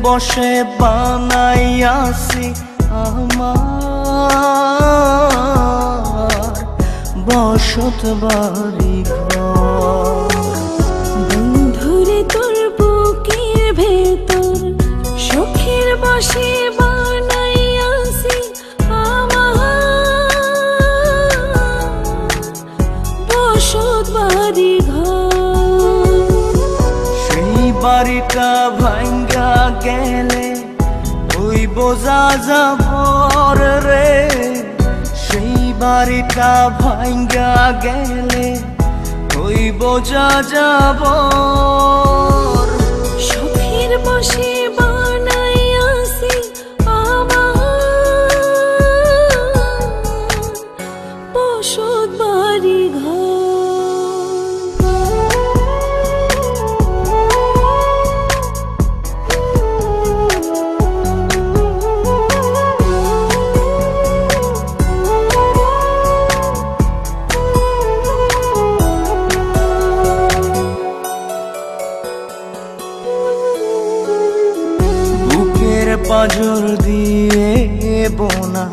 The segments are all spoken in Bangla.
বসে বানাইয়াছি আমার বসত বাড়ি ঘর। বন্ধুরে তোর বুকের ভেতর সুখের বসে বানাইয়াছি আমার বসত বাড়ি ঘর। সেই বাড়িটা ভাঙ্গা গেলে ওই বোঝা যাবর রে, সেই বাড়িটা ভাঙ্গা গেলে ওই বোঝা যাবর। সুখের বসে বানাইয়াছি আমার বসত বাড়ি ঘর। পাঁজর দিয়ে বোনা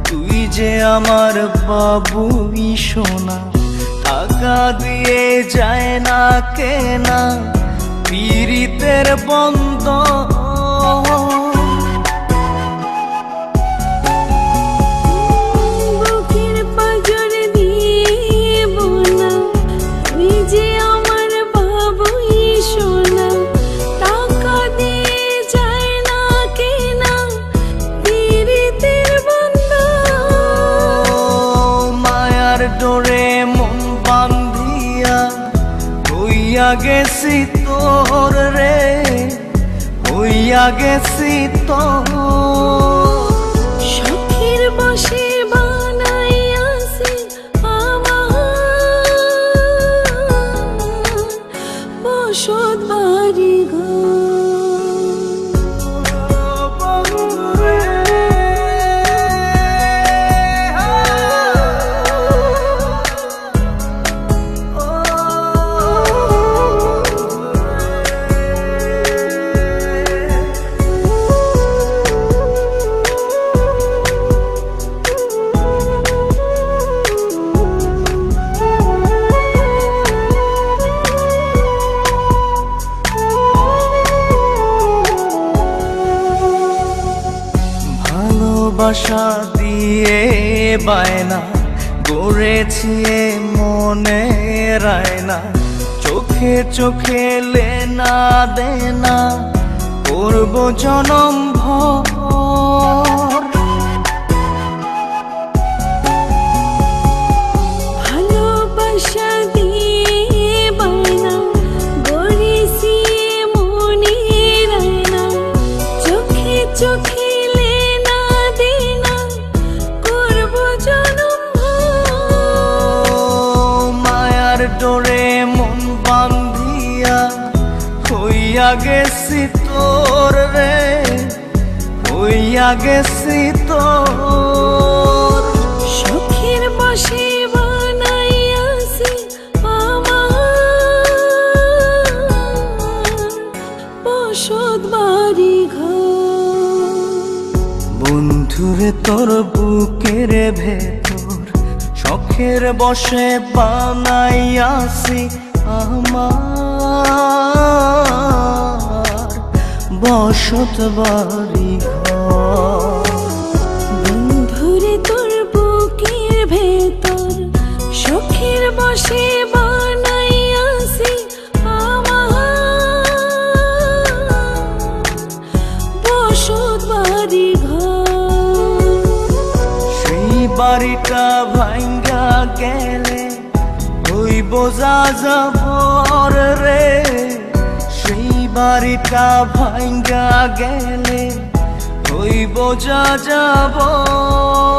তুই যে আমার বাবুই সোনা, টাকা দিয়ে যায় না কেনা পীড়িতের বন্ধ। বুকের পাঁজর দিয়ে বোনা তুই যে আমার বাবুই সোনা, টাকা দিয়ে যায় না কেনা পীড়িতের বন্ধন। মায়ার ডোরে মন বান্ধিয়া হইয়া গেছি তোর রে, হইয়া গেছি তোর। সুখের বসে বানাইয়াছি আমার বসত বাড়ি ঘর। ভালোবাসা দিয়ে বায়না গড়েছি মনে রায়না, চোখে চোখে লেনা দেনা করব জনম ভর। ভালোবাসা দিয়ে বায়না গড়েছি মনে রায়না, চোখে চোখে লেনা দেনা করব জনম ভর। মায়ার ডোরে মন বান্ধিয়া হইয়া গেছি তোর রে, হইয়া গেছি তোর। সুখের বসে বানাইয়াছি আমার বসত বাড়ি ঘর। বন্ধুরে তোর বুকের ভেতর শখের বসে বানাইয়াছি আমার বসত বাড়ি ঘর। বন্ধুরে তোর বুকের ভেতর সুখের বসে বানাইয়াছি আমার বসত বাড়ি ঘর। সেই বাড়িটা ভাঙ্গা গেলে ওই বোঝা যাবর রে, সেই বাড়িটা ভাঙ্গা গেলে ওই বোঝা যাবর।